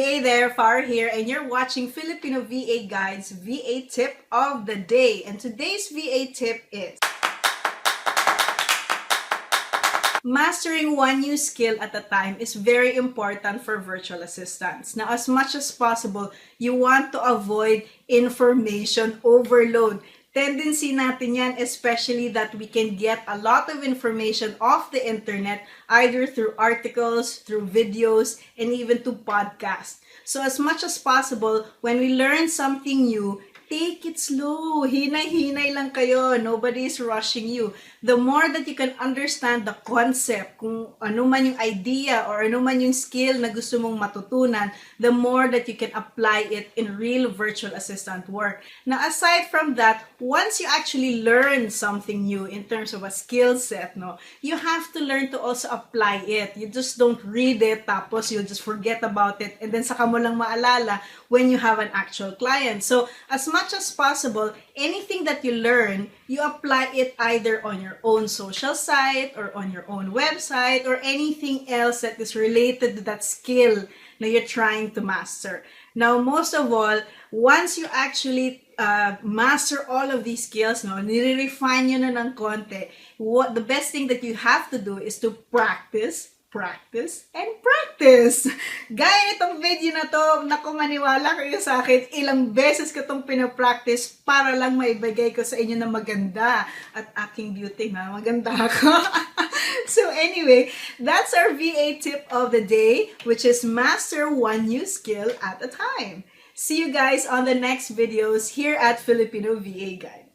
Hey there, Far here, and you're watching Filipino VA Guide's VA Tip of the Day. And today's VA tip is mastering one new skill at a time is very important for virtual assistants. Now, as much as possible, you want to avoid information overload. Tendency natin yan, especially that we can get a lot of information off the internet, either through articles, through videos, and even to podcasts. So as much as possible, when we learn something new, take it slow. Hinay-hinay lang kayo. Nobody is rushing you. The more that you can understand the concept, kung ano man yung idea or ano man yung skill na gusto mong matutunan, the more that you can apply it in real virtual assistant work. Now, aside from that, once you actually learn something new in terms of a skill set, no, you have to learn to also apply it. You just don't read it, tapos you'll just forget about it, and then saka mo lang maalala when you have an actual client. So, as much as possible, anything that you learn, you apply it either on your own social site or on your own website or anything else that is related to that skill na you're trying to master. Now, most of all, once you actually master all of these skills, no, nire-refine nyo na ng konti, the best thing that you have to do is to practice, and practice. Gaya nitong video na to, naku, maniwala kayo sa akin, ilang beses ko itong pinapractice para lang maibigay ko sa inyo na maganda at aking beauty na maganda ako. So anyway, that's our VA tip of the day, which is master one new skill at a time. See you guys on the next videos here at Filipino VA Guide.